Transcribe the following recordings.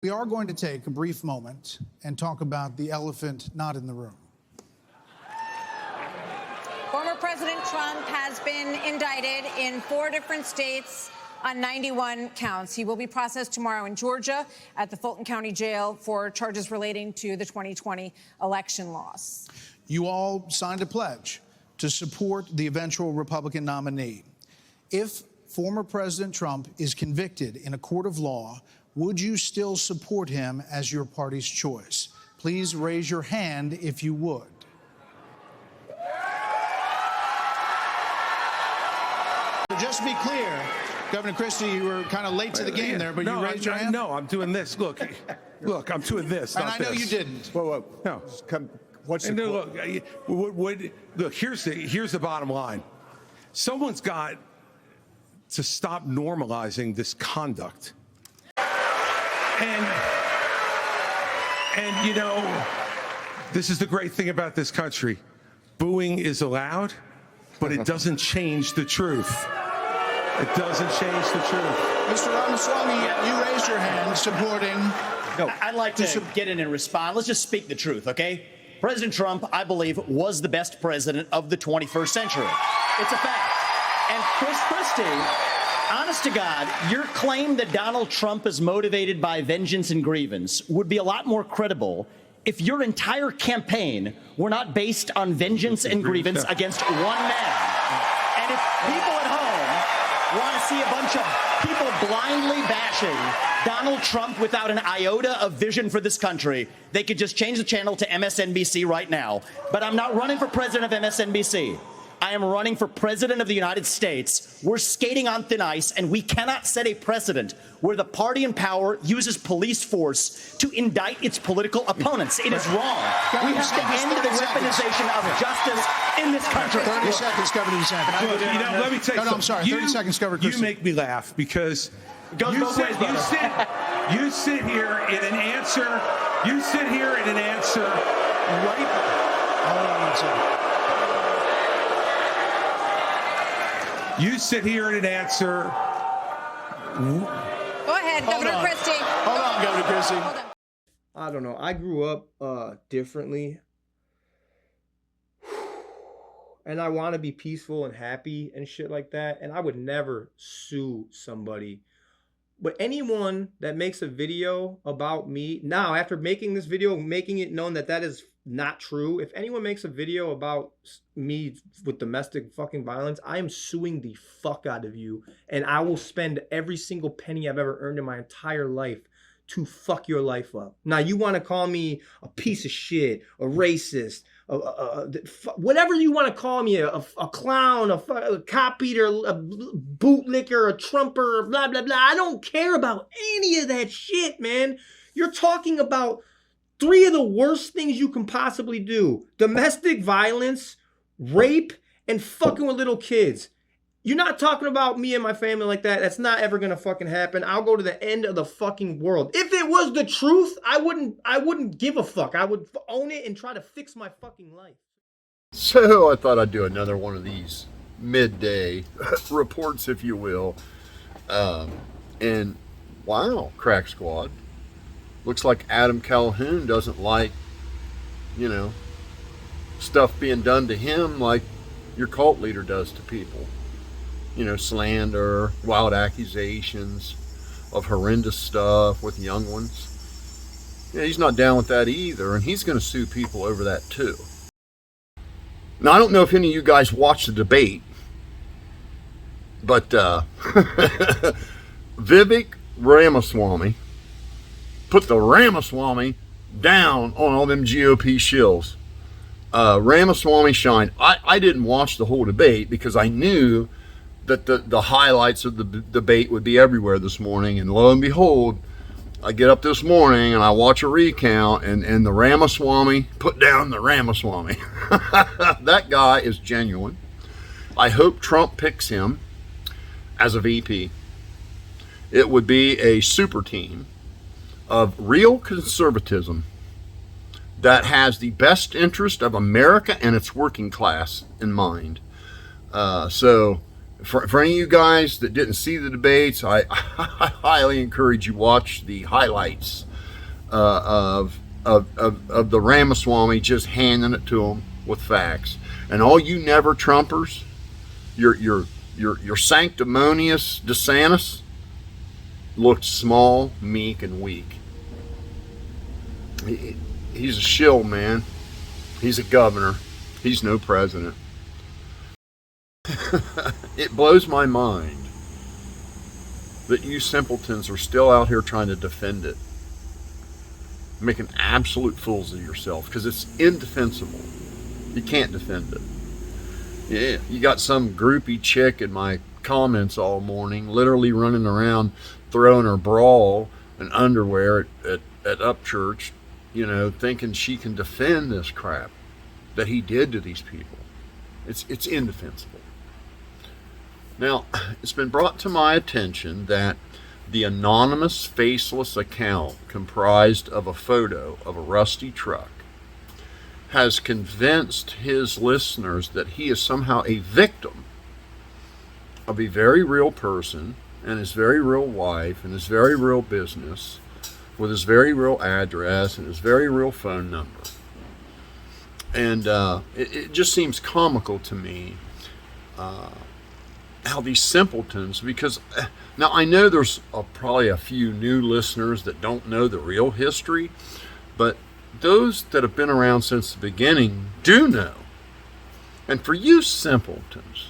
We are going to take a brief moment and talk about the elephant not in the room. Former President Trump has been indicted in 4 different states on 91 counts. He will be processed tomorrow in Georgia at the Fulton County Jail for charges relating to the 2020 election loss. You all signed a pledge to support the eventual Republican nominee. If former President Trump is convicted in a court of law, would you still support him as your party's choice? Please raise your hand if you would. So just to be clear, Governor Christie, you were kind of late to the game there, but you raised your hand? No, I'm doing this. Look, I'm doing this. And I know you didn't. Whoa. No. What's the Look, here's the bottom line. Someone's got to stop normalizing this conduct. And you know, this is the great thing about this country. Booing is allowed, but it doesn't change the truth. It doesn't change the truth. Mr. Ramaswamy, you raised your hand supporting. No, I'd like to get in and respond. Let's just speak the truth, okay? President Trump, I believe, was the best president of the 21st century. It's a fact. And Chris Christie, honest to God, your claim that Donald Trump is motivated by vengeance and grievance would be a lot more credible if your entire campaign were not based on vengeance and grievance against one man. And if people at home want to see a bunch of people blindly bashing Donald Trump without an iota of vision for this country, they could just change the channel to MSNBC right now. But I'm not running for president of MSNBC. I am running for president of the United States. We're skating on thin ice, and we cannot set a precedent where the party in power uses police force to indict its political opponents. It is wrong. We have to end the weaponization of justice in this country. 30 seconds, Governor DeSantis. Look, you know, let me tell you I'm sorry. 30 seconds, Governor Christie. You make me laugh because Goes both ways, brother. you sit here in an answer. You sit here in an answer right. Hold on one second. You sit here in an answer. Go ahead, Governor Christie. Hold on, Governor Christie. Hold on. I don't know. I grew up differently. And I want to be peaceful and happy and shit like that. And I would never sue somebody. But anyone that makes a video about me, now after making this video, making it known that that is not true, if anyone makes a video about me with domestic fucking violence, I am suing the fuck out of you. And I will spend every single penny I've ever earned in my entire life to fuck your life up. Now, you want to call me a piece of shit, a racist, whatever you want to call me, a clown, a cop eater, a bootlicker, a trumper, blah, blah, blah. I don't care about any of that shit, man. You're talking about 3 of the worst things you can possibly do: domestic violence, rape, and fucking with little kids. You're not talking about me and my family like that. That's not ever gonna fucking happen. I'll go to the end of the fucking world. If it was the truth, I wouldn't give a fuck. I would own it and try to fix my fucking life. So I thought I'd do another one of these midday reports, if you will. And wow, Crack Squad. Looks like Adam Calhoun doesn't like, stuff being done to him like your cult leader does to people. Slander, wild accusations of horrendous stuff with young ones. Yeah, he's not down with that either, and he's going to sue people over that too. Now, I don't know if any of you guys watched the debate, but Vivek Ramaswamy put the Ramaswamy down on all them GOP shills. Ramaswamy shined. I didn't watch the whole debate because I knew that the highlights of the debate would be everywhere this morning, and lo and behold, I get up this morning and I watch a recount, and the Ramaswamy put down the Ramaswamy. That guy is genuine. I hope Trump picks him as a VP. It would be a super team of real conservatism that has the best interest of America and its working class in mind. So for any of you guys that didn't see the debates, I highly encourage you watch the highlights of the Ramaswamy just handing it to them with facts. And all you never Trumpers, your sanctimonious DeSantis looked small, meek, and weak. He's a shill, man. He's a governor. He's no president. It blows my mind that you simpletons are still out here trying to defend it, making absolute fools of yourself, because it's indefensible. You can't defend it. Yeah, you got some groupie chick in my comments all morning, literally running around throwing her bra and underwear at upchurch, you know, thinking she can defend this crap that he did to these people. It's indefensible. Now, it's been brought to my attention that the anonymous, faceless account comprised of a photo of a rusty truck has convinced his listeners that he is somehow a victim of a very real person and his very real wife and his very real business with his very real address and his very real phone number. And it just seems comical to me how these simpletons, because now I know there's probably a few new listeners that don't know the real history, but those that have been around since the beginning do know. And for you simpletons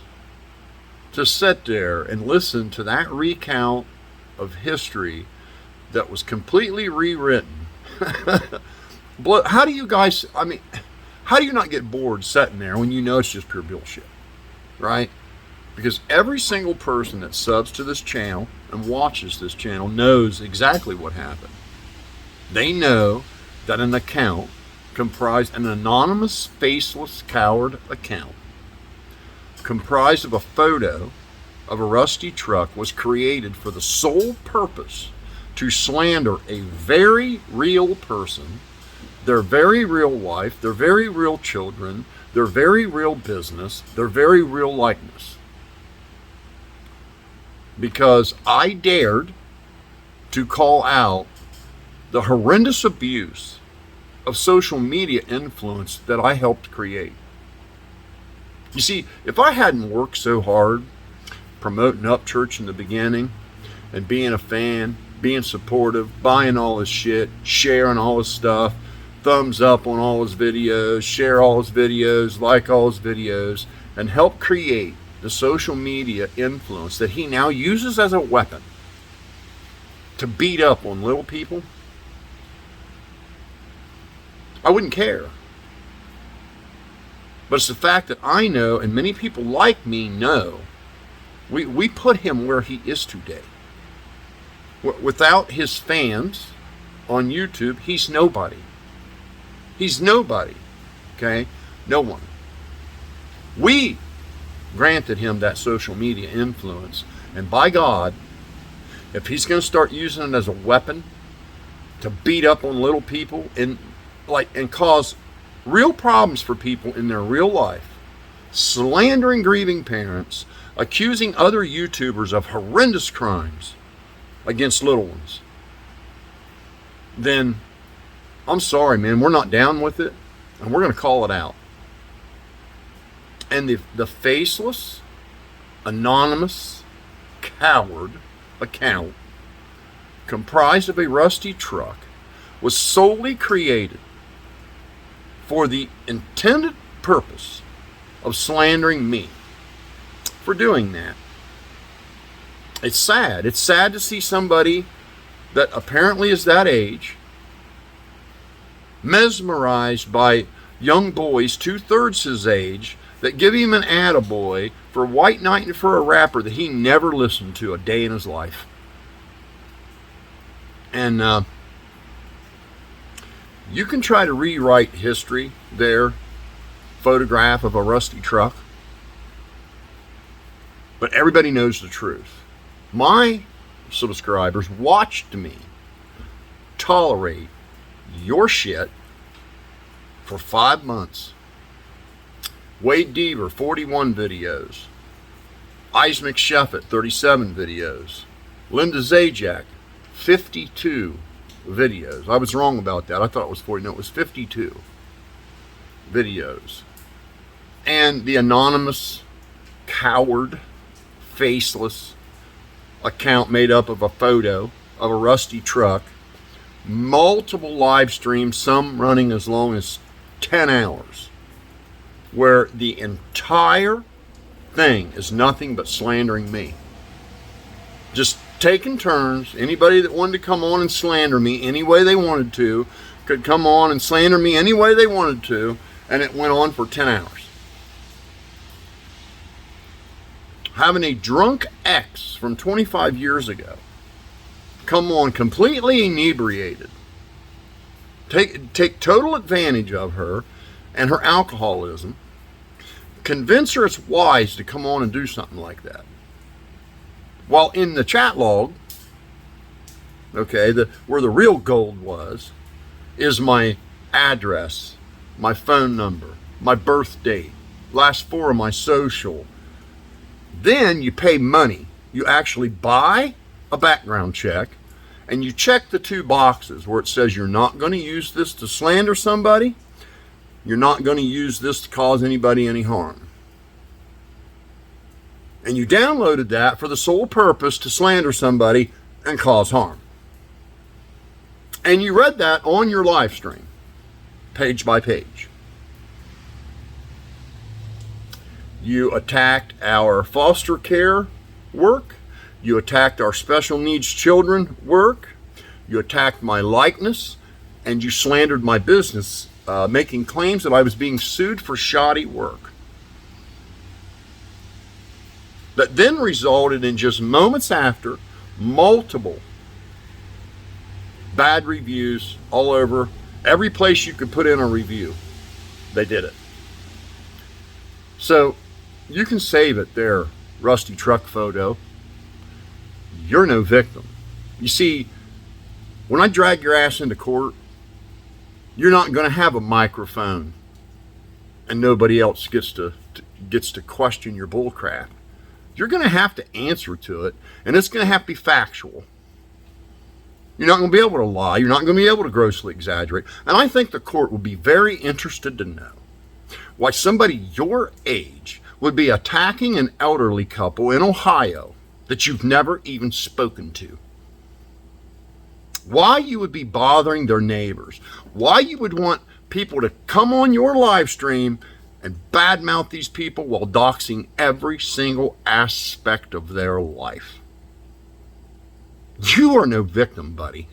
to sit there and listen to that recount of history that was completely rewritten, how do you guys, I mean, how do you not get bored sitting there when you know it's just pure bullshit, right? Because every single person that subs to this channel and watches this channel knows exactly what happened. They know that an account comprised, an anonymous, faceless, coward account comprised of a photo of a rusty truck was created for the sole purpose to slander a very real person, their very real wife, their very real children, their very real business, their very real likeness. Because I dared to call out the horrendous abuse of social media influence that I helped create. You see, if I hadn't worked so hard promoting upchurch in the beginning and being a fan, being supportive, buying all his shit, sharing all his stuff, thumbs up on all his videos, share all his videos, like all his videos, and help create the social media influence that he now uses as a weapon to beat up on little people, I wouldn't care. But it's the fact that I know, and many people like me know, we put him where he is today. Without his fans on YouTube, he's nobody. He's nobody, okay? No one. We granted him that social media influence, and by God, if he's going to start using it as a weapon to beat up on little people and cause real problems for people in their real life, slandering grieving parents, accusing other YouTubers of horrendous crimes against little ones, then I'm sorry, man, we're not down with it, and we're going to call it out. And the faceless, anonymous, coward account comprised of a rusty truck was solely created for the intended purpose of slandering me for doing that. It's sad. It's sad to see somebody that apparently is that age mesmerized by young boys 2/3 his age that give him an attaboy for white knighting for a rapper that he never listened to a day in his life. And you can try to rewrite history there, photograph of a rusty truck, but everybody knows the truth. My subscribers watched me tolerate your shit for 5 months. Wade Deaver, 41 videos. Isaac Sheffett, 37 videos. Linda Zajac, 52 videos. I was wrong about that. I thought it was 40. No, it was 52 videos. And the anonymous, coward, faceless account made up of a photo of a rusty truck, multiple live streams, some running as long as 10 hours, where the entire thing is nothing but slandering me. Just taking turns. Anybody that wanted to come on and slander me any way they wanted to could come on and slander me any way they wanted to, and it went on for 10 hours. Having a drunk ex from 25 years ago come on completely inebriated, take total advantage of her and her alcoholism, convince her it's wise to come on and do something like that. While in the chat log, okay, where the real gold was, is my address, my phone number, my birth date, last four of my social. Then you pay money. You actually buy a background check, and you check the two boxes where it says you're not going to use this to slander somebody, you're not going to use this to cause anybody any harm. And you downloaded that for the sole purpose to slander somebody and cause harm. And you read that on your live stream, page by page. You attacked our foster care work. You attacked our special needs children work. You attacked my likeness, and you slandered my business, making claims that I was being sued for shoddy work. That then resulted in, just moments after, multiple bad reviews all over. Every place you could put in a review, they did it. So you can save it there, rusty truck photo. You're no victim. You see, when I drag your ass into court, you're not going to have a microphone and nobody else gets to question your bullcrap. You're going to have to answer to it, and it's going to have to be factual. You're not going to be able to lie. You're not going to be able to grossly exaggerate. And I think the court will be very interested to know why somebody your age would be attacking an elderly couple in Ohio that you've never even spoken to. Why you would be bothering their neighbors. Why you would want people to come on your live stream and badmouth these people while doxing every single aspect of their life. You are no victim, buddy.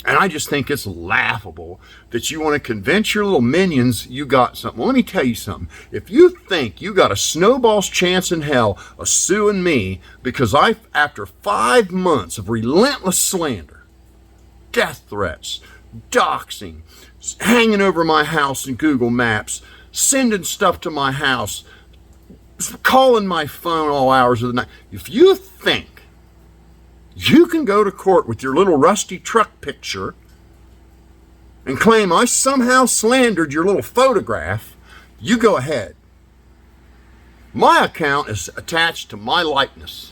And I just think it's laughable that you want to convince your little minions you got something. Well, let me tell you something. If you think you got a snowball's chance in hell of suing me because after 5 months of relentless slander, death threats, doxing, hanging over my house in Google Maps, sending stuff to my house, calling my phone all hours of the night. If you think you can go to court with your little rusty truck picture and claim I somehow slandered your little photograph, you go ahead. My account is attached to my likeness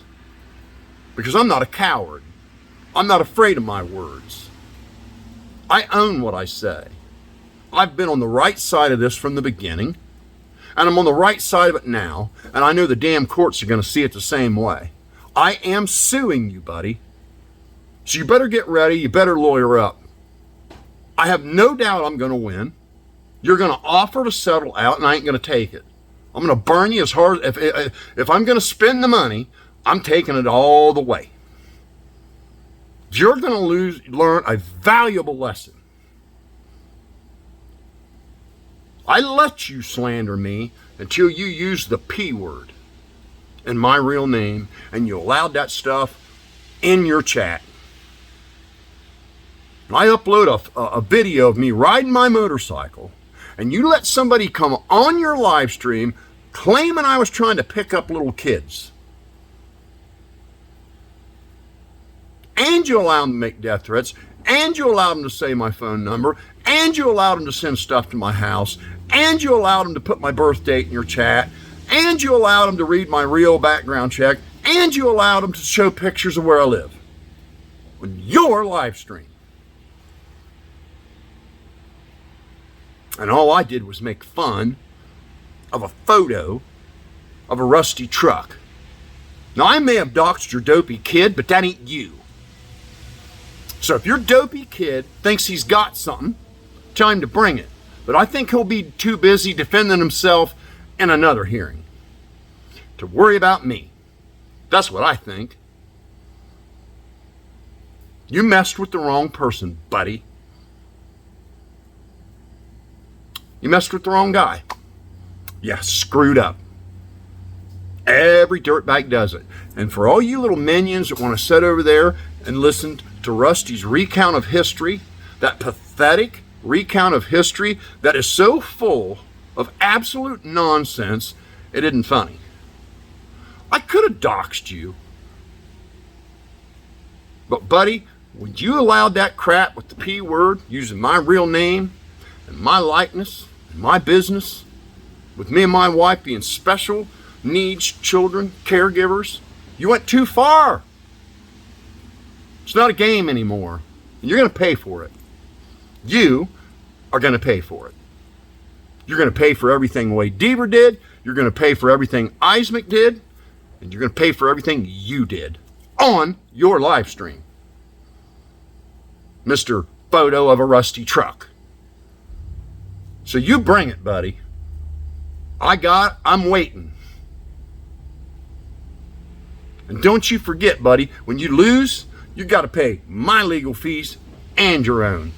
because I'm not a coward. I'm not afraid of my words. I own what I say. I've been on the right side of this from the beginning, and I'm on the right side of it now, and I know the damn courts are going to see it the same way. I am suing you, buddy. So you better get ready. You better lawyer up. I have no doubt I'm going to win. You're going to offer to settle out, and I ain't going to take it. I'm going to burn you as hard. If I'm going to spend the money, I'm taking it all the way. You're going to learn a valuable lesson. I let you slander me until you used the P word in my real name, and you allowed that stuff in your chat. I upload a video of me riding my motorcycle, and you let somebody come on your live stream claiming I was trying to pick up little kids. And you allowed them to make death threats, and you allowed them to say my phone number, and you allowed them to send stuff to my house, and you allowed them to put my birth date in your chat, and you allowed them to read my real background check, and you allowed them to show pictures of where I live. on your live stream. And all I did was make fun of a photo of a rusty truck. Now, I may have doxed your dopey kid, but that ain't you. So if your dopey kid thinks he's got something, tell him to bring it. But I think he'll be too busy defending himself in another hearing to worry about me. That's what I think. You messed with the wrong person, buddy. You messed with the wrong guy. You screwed up. Every dirtbag does it. And for all you little minions that want to sit over there and listen to Rusty's recount of history, that pathetic recount of history that is so full of absolute nonsense, it isn't funny. I could have doxed you. But buddy, when you allowed that crap with the P word, using my real name and my likeness and my business, with me and my wife being special needs children, caregivers, you went too far. It's not a game anymore. And you're going to pay for it. You are going to pay for it. You're going to pay for everything Wade Deaver did. You're going to pay for everything Eismick did. And you're going to pay for everything you did on your live stream. Mr. Photo of a rusty truck. So you bring it, buddy. I'm waiting. And don't you forget, buddy, when you lose, you got to pay my legal fees and your own.